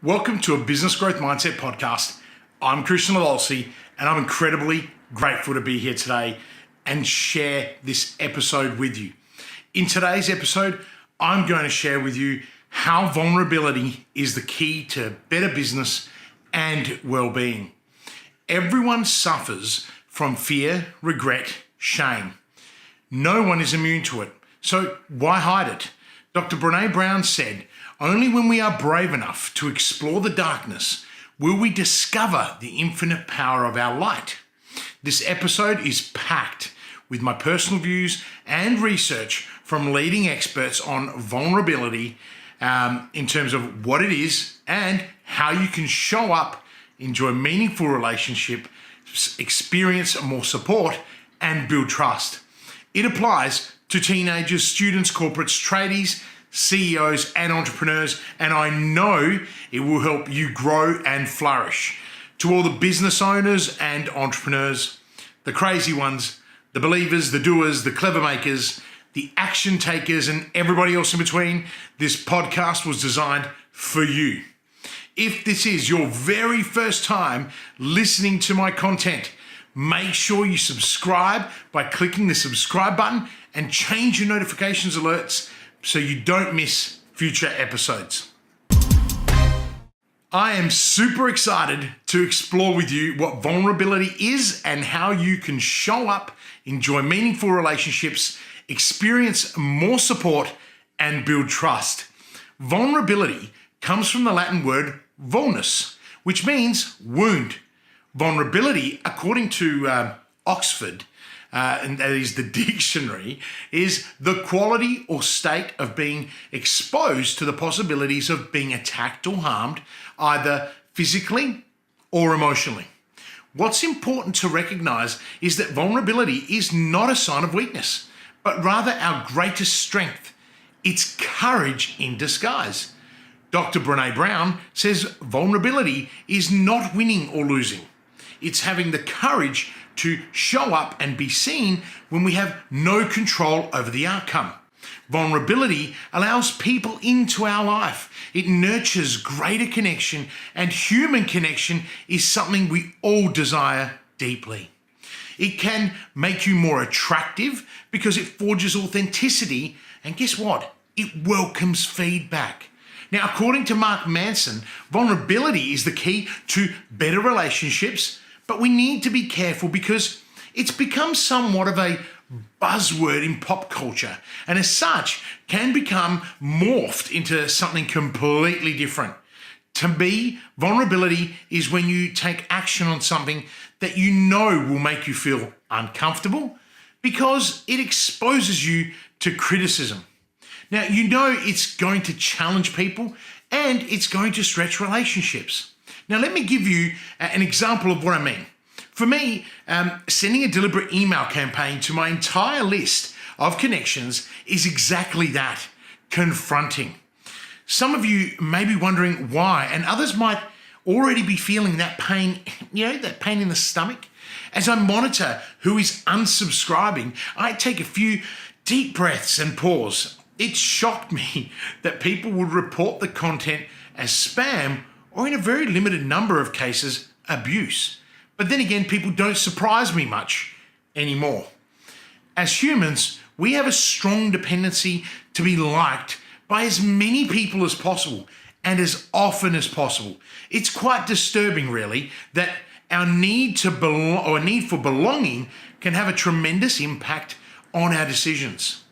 Welcome to a Business Growth Mindset podcast. I'm Kristian Livolsi, and I'm incredibly grateful to be here today and share this episode with you. In today's episode, I'm going to share with you how vulnerability is the key to better business and well-being. Everyone suffers from fear, regret, shame. No one is immune to it, so why hide it? Dr. Brené Brown said, "Only when we are brave enough to explore the darkness will we discover the infinite power of our light." This episode is packed with my personal views and research from leading experts on vulnerability in terms of what it is and how you can show up, enjoy meaningful relationships, experience more support, and build trust. It applies to teenagers, students, corporates, tradies, CEOs, and entrepreneurs, and I know it will help you grow and flourish. To all the business owners and entrepreneurs, the crazy ones, the believers, the doers, the clever makers, the action takers, and everybody else in between, this podcast was designed for you. If this is your very first time listening to my content, make sure you subscribe by clicking the subscribe button and change your notifications alerts so you don't miss future episodes. I am super excited to explore with you what vulnerability is and how you can show up, enjoy meaningful relationships, experience more support, and build trust. Vulnerability comes from the Latin word vulnus, which means wound. Vulnerability, according to Oxford, and that is the dictionary, is the quality or state of being exposed to the possibilities of being attacked or harmed, either physically or emotionally. What's important to recognize is that vulnerability is not a sign of weakness, but rather our greatest strength. It's courage in disguise. Dr. Brené Brown says vulnerability is not winning or losing. It's having the courage to show up and be seen when we have no control over the outcome. Vulnerability allows people into our life. It nurtures greater connection, and human connection is something we all desire deeply. It can make you more attractive because it forges authenticity, and guess what? It welcomes feedback. Now, according to Mark Manson, vulnerability is the key to better relationships, but we need to be careful because it's become somewhat of a buzzword in pop culture, and as such can become morphed into something completely different. To me, vulnerability is when you take action on something that you know will make you feel uncomfortable because it exposes you to criticism. Now, you know it's going to challenge people and it's going to stretch relationships. Now, let me give you an example of what I mean. For me, sending a deliberate email campaign to my entire list of connections is exactly that, confronting. Some of you may be wondering why, and others might already be feeling that pain, that pain in the stomach. As I monitor who is unsubscribing, I take a few deep breaths and pause. It shocked me that people would report the content as spam or, in a very limited number of cases, abuse. But then again, people don't surprise me much anymore. As humans, we have a strong dependency to be liked by as many people as possible and as often as possible. It's quite disturbing, really, that our need to belong or need for belonging can have a tremendous impact on our decisions.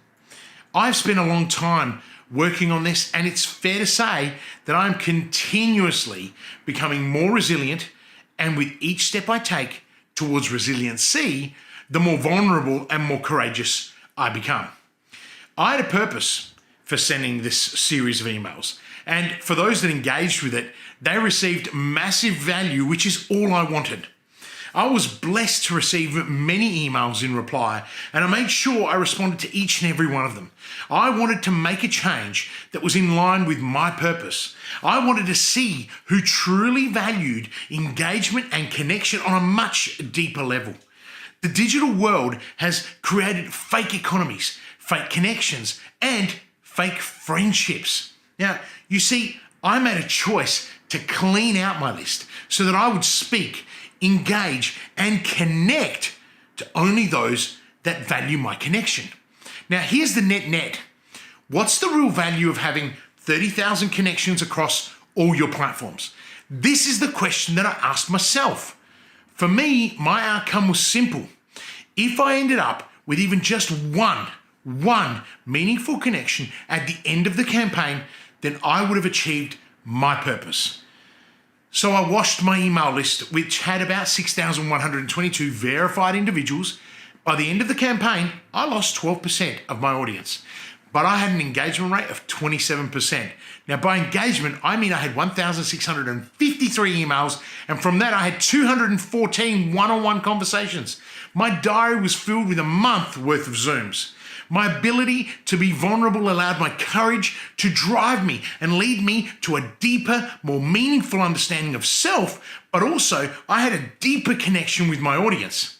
I've spent a long time working on this, and it's fair to say that I'm continuously becoming more resilient, and with each step I take towards resiliency, the more vulnerable and more courageous I become. I had a purpose for sending this series of emails, and for those that engaged with it, they received massive value, which is all I wanted. I was blessed to receive many emails in reply, and I made sure I responded to each and every one of them. I wanted to make a change that was in line with my purpose. I wanted to see who truly valued engagement and connection on a much deeper level. The digital world has created fake economies, fake connections, and fake friendships. Now, you see, I made a choice to clean out my list so that I would speak, engage, and connect to only those that value my connection. Now, here's the net. What's the real value of having 30,000 connections across all your platforms? This is the question that I asked myself. For me, my outcome was simple. If I ended up with even just one meaningful connection at the end of the campaign, then I would have achieved my purpose. So I washed my email list, which had about 6,122 verified individuals. By the end of the campaign, I lost 12% of my audience, but I had an engagement rate of 27%. Now, by engagement, I mean I had 1,653 emails, and from that, I had 214 one-on-one conversations. My diary was filled with a month worth of Zooms. My ability to be vulnerable allowed my courage to drive me and lead me to a deeper, more meaningful understanding of self, but also I had a deeper connection with my audience.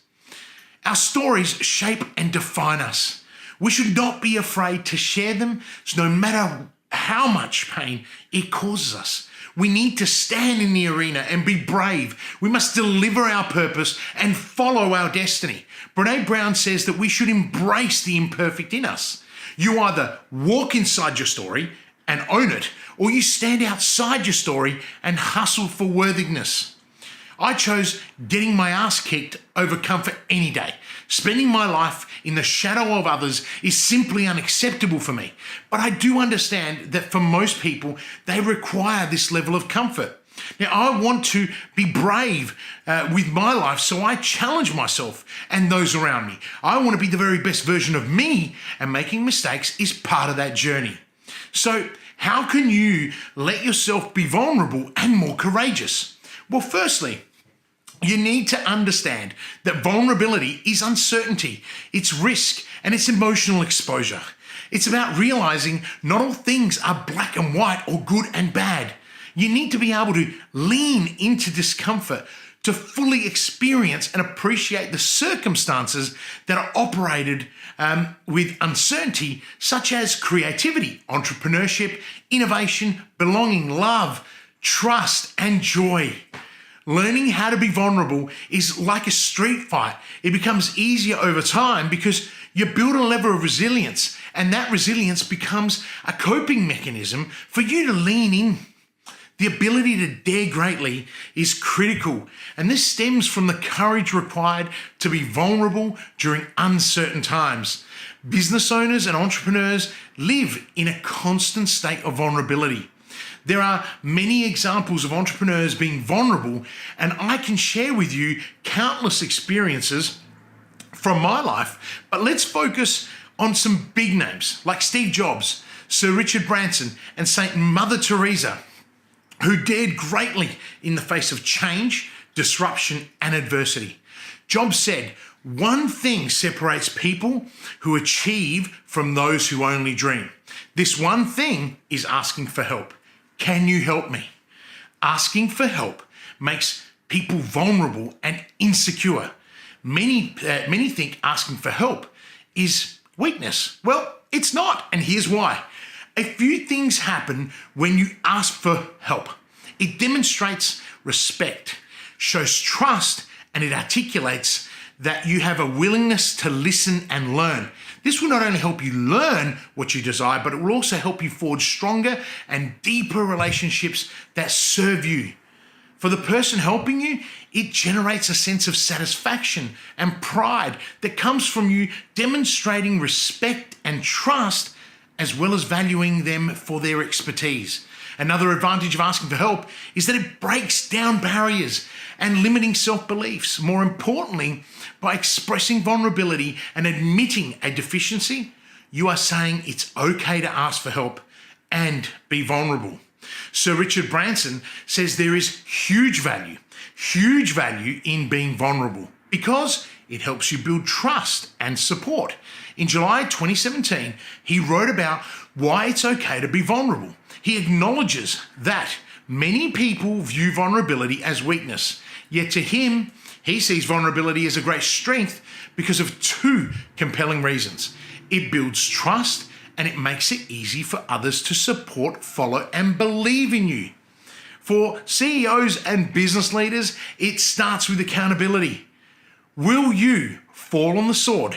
Our stories shape and define us. We should not be afraid to share them, so no matter how much pain it causes us. We need to stand in the arena and be brave. We must deliver our purpose and follow our destiny. Brené Brown says that we should embrace the imperfect in us. You either walk inside your story and own it, or you stand outside your story and hustle for worthiness. I chose getting my ass kicked over comfort any day. Spending my life in the shadow of others is simply unacceptable for me. But I do understand that for most people, they require this level of comfort. Now, I want to be brave with my life, so I challenge myself and those around me. I want to be the very best version of me, and making mistakes is part of that journey. So, how can you let yourself be vulnerable and more courageous? Well, firstly, you need to understand that vulnerability is uncertainty, it's risk, and it's emotional exposure. It's about realizing not all things are black and white or good and bad. You need to be able to lean into discomfort to fully experience and appreciate the circumstances that are operated with uncertainty, such as creativity, entrepreneurship, innovation, belonging, love, trust, and joy. Learning how to be vulnerable is like a street fight. It becomes easier over time because you build a level of resilience, and that resilience becomes a coping mechanism for you to lean in. The ability to dare greatly is critical, and this stems from the courage required to be vulnerable during uncertain times. Business owners and entrepreneurs live in a constant state of vulnerability. There are many examples of entrepreneurs being vulnerable, and I can share with you countless experiences from my life, but let's focus on some big names like Steve Jobs, Sir Richard Branson, and Saint Mother Teresa, who dared greatly in the face of change, disruption, and adversity. Jobs said, "One thing separates people who achieve from those who only dream. This one thing is asking for help. Can you help me?" Asking for help makes people vulnerable and insecure. Many think asking for help is weakness. Well, it's not, and here's why. A few things happen when you ask for help. It demonstrates respect, shows trust, and it articulates that you have a willingness to listen and learn. This will not only help you learn what you desire, but it will also help you forge stronger and deeper relationships that serve you. For the person helping you, it generates a sense of satisfaction and pride that comes from you demonstrating respect and trust, as well as valuing them for their expertise. Another advantage of asking for help is that it breaks down barriers and limiting self-beliefs. More importantly, by expressing vulnerability and admitting a deficiency, you are saying it's okay to ask for help and be vulnerable. Sir Richard Branson says there is huge value in being vulnerable because it helps you build trust and support. In July 2017, he wrote about why it's okay to be vulnerable. He acknowledges that many people view vulnerability as weakness, yet to him, he sees vulnerability as a great strength because of two compelling reasons. It builds trust and it makes it easy for others to support, follow, and believe in you. For CEOs and business leaders, it starts with accountability. Will you fall on the sword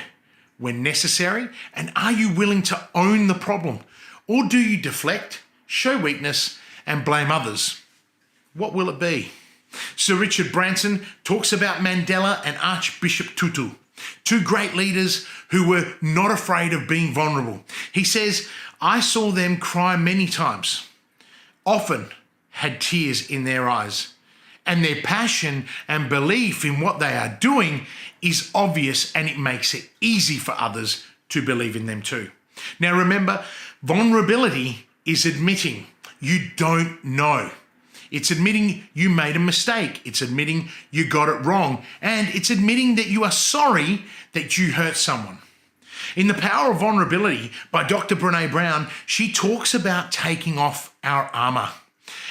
when necessary? And are you willing to own the problem? Or do you deflect, show weakness, and blame others? What will it be? Sir Richard Branson talks about Mandela and Archbishop Tutu, two great leaders who were not afraid of being vulnerable. He says, I saw them cry many times, often had tears in their eyes, and their passion and belief in what they are doing is obvious, and it makes it easy for others to believe in them too. Now remember, vulnerability is admitting you don't know. It's admitting you made a mistake. It's admitting you got it wrong. And it's admitting that you are sorry that you hurt someone. In The Power of Vulnerability by Dr. Brené Brown, she talks about taking off our armor.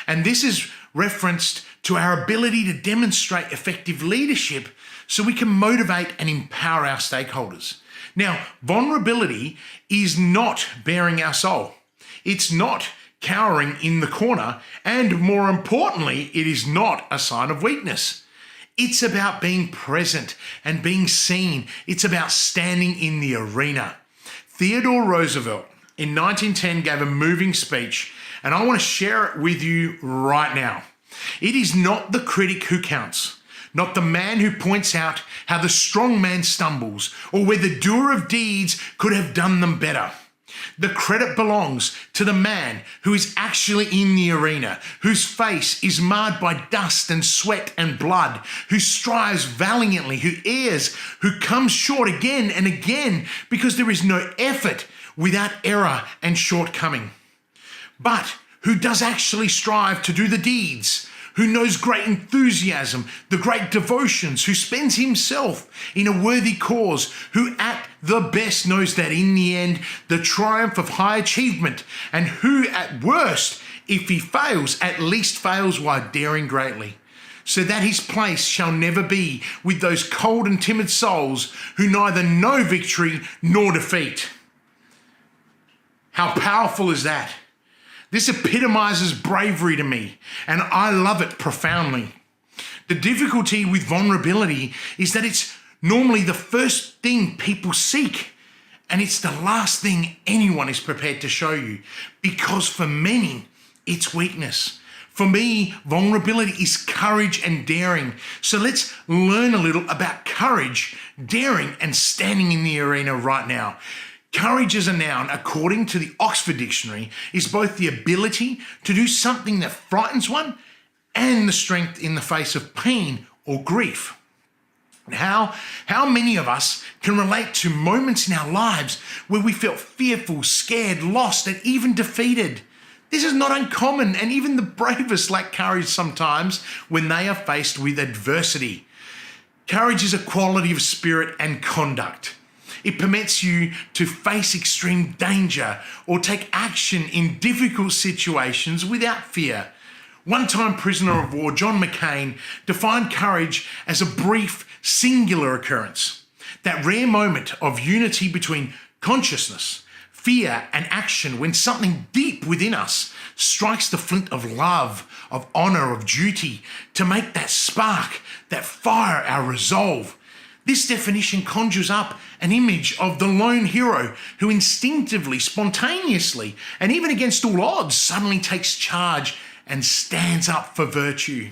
And this is referenced to our ability to demonstrate effective leadership so we can motivate and empower our stakeholders. Now, vulnerability is not bearing our soul. It's not cowering in the corner, and more importantly, it is not a sign of weakness. It's about being present and being seen. It's about standing in the arena. Theodore Roosevelt in 1910 gave a moving speech, and I want to share it with you right now. It is not the critic who counts, not the man who points out how the strong man stumbles or where the doer of deeds could have done them better. The credit belongs to the man who is actually in the arena, whose face is marred by dust and sweat and blood, who strives valiantly, who errs, who comes short again and again, because there is no effort without error and shortcoming. But who does actually strive to do the deeds, who knows great enthusiasm, the great devotions, who spends himself in a worthy cause, who at the best knows that in the end, the triumph of high achievement, and who at worst, if he fails, at least fails while daring greatly, so that his place shall never be with those cold and timid souls who neither know victory nor defeat. How powerful is that? This epitomizes bravery to me, and I love it profoundly. The difficulty with vulnerability is that it's normally the first thing people seek, and it's the last thing anyone is prepared to show you, because for many, it's weakness. For me, vulnerability is courage and daring. So let's learn a little about courage, daring, and standing in the arena right now. Courage as a noun, according to the Oxford Dictionary, is both the ability to do something that frightens one and the strength in the face of pain or grief. How many of us can relate to moments in our lives where we felt fearful, scared, lost, and even defeated? This is not uncommon, and even the bravest lack courage sometimes when they are faced with adversity. Courage is a quality of spirit and conduct. It permits you to face extreme danger or take action in difficult situations without fear. One-time prisoner of war, John McCain, defined courage as a brief, singular occurrence. That rare moment of unity between consciousness, fear, and action when something deep within us strikes the flint of love, of honor, of duty, to make that spark, that fire, our resolve. This definition conjures up an image of the lone hero who instinctively, spontaneously, and even against all odds, suddenly takes charge and stands up for virtue.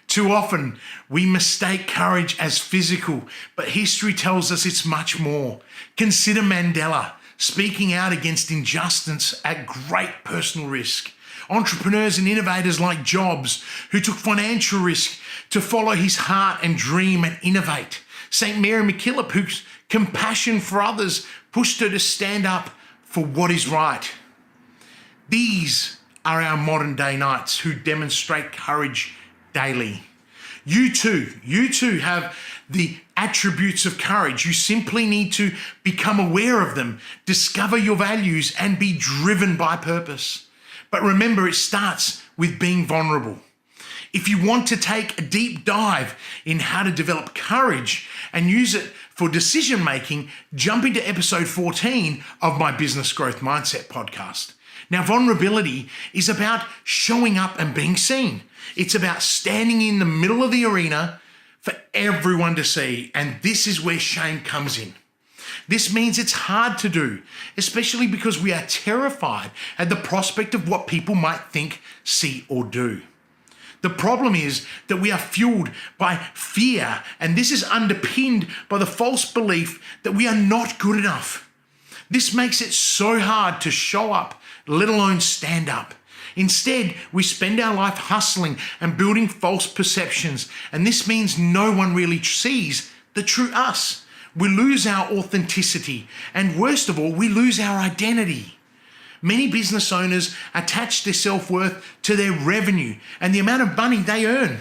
Too often, we mistake courage as physical, but history tells us it's much more. Consider Mandela speaking out against injustice at great personal risk. Entrepreneurs and innovators like Jobs, who took financial risk to follow his heart and dream and innovate. St. Mary MacKillop, whose compassion for others pushed her to stand up for what is right. These are our modern day knights who demonstrate courage daily. You too have the attributes of courage. You simply need to become aware of them, discover your values, and be driven by purpose. But remember, it starts with being vulnerable. If you want to take a deep dive in how to develop courage and use it for decision making, jump into episode 14 of my Business Growth Mindset podcast. Now, vulnerability is about showing up and being seen. It's about standing in the middle of the arena for everyone to see, and this is where shame comes in. This means it's hard to do, especially because we are terrified at the prospect of what people might think, see, or do. The problem is that we are fueled by fear, and this is underpinned by the false belief that we are not good enough. This makes it so hard to show up, let alone stand up. Instead, we spend our life hustling and building false perceptions, and this means no one really sees the true us. We lose our authenticity, and worst of all, we lose our identity. Many business owners attach their self-worth to their revenue and the amount of money they earn.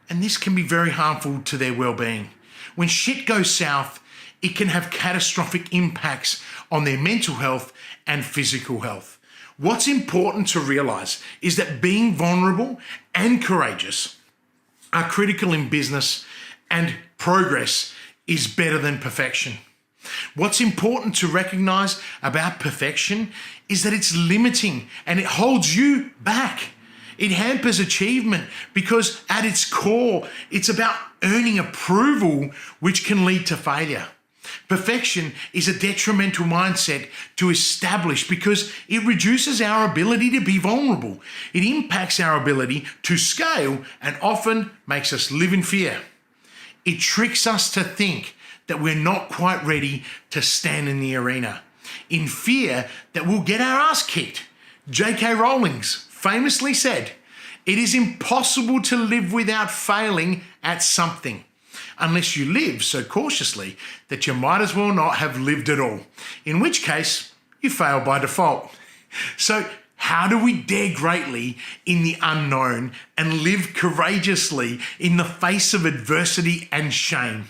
And this can be very harmful to their well-being. When shit goes south, it can have catastrophic impacts on their mental health and physical health. What's important to realize is that being vulnerable and courageous are critical in business, and progress is better than perfection. What's important to recognize about perfection is that it's limiting and it holds you back. It hampers achievement because at its core, it's about earning approval, which can lead to failure. Perfection is a detrimental mindset to establish because it reduces our ability to be vulnerable. It impacts our ability to scale and often makes us live in fear. It tricks us to think that we're not quite ready to stand in the arena, in fear that we'll get our ass kicked. J.K. Rowling famously said, "It is impossible to live without failing at something, unless you live so cautiously that you might as well not have lived at all, in which case you fail by default." So how do we dare greatly in the unknown and live courageously in the face of adversity and shame?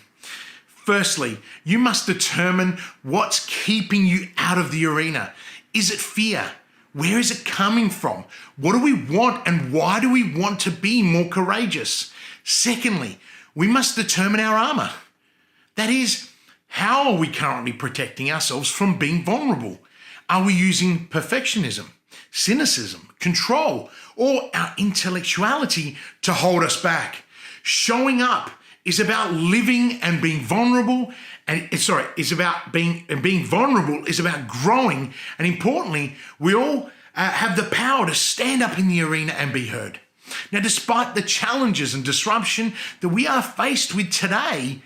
Firstly, you must determine what's keeping you out of the arena. Is it fear? Where is it coming from? What do we want, and why do we want to be more courageous? Secondly, we must determine our armor. That is, how are we currently protecting ourselves from being vulnerable? Are we using perfectionism, cynicism, control, or our intellectuality to hold us back? Showing up is about living and being vulnerable, and being vulnerable is about growing, and importantly, we all have the power to stand up in the arena and be heard. Now, despite the challenges and disruption that we are faced with today,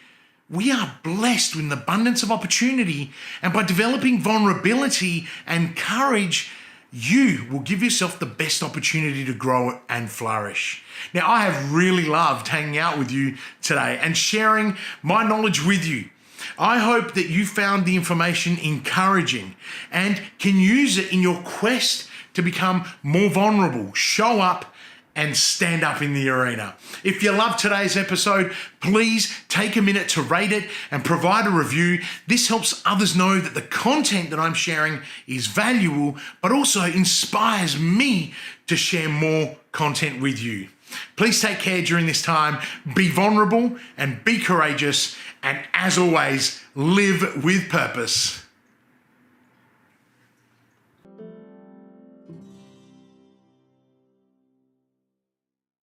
we are blessed with an abundance of opportunity, and by developing vulnerability and courage, you will give yourself the best opportunity to grow and flourish. Now, I have really loved hanging out with you today and sharing my knowledge with you. I hope that you found the information encouraging and can use it in your quest to become more vulnerable, show up, and stand up in the arena. If you love today's episode, please take a minute to rate it and provide a review. This helps others know that the content that I'm sharing is valuable, but also inspires me to share more content with you. Please take care during this time. Be vulnerable and be courageous. And as always, live with purpose.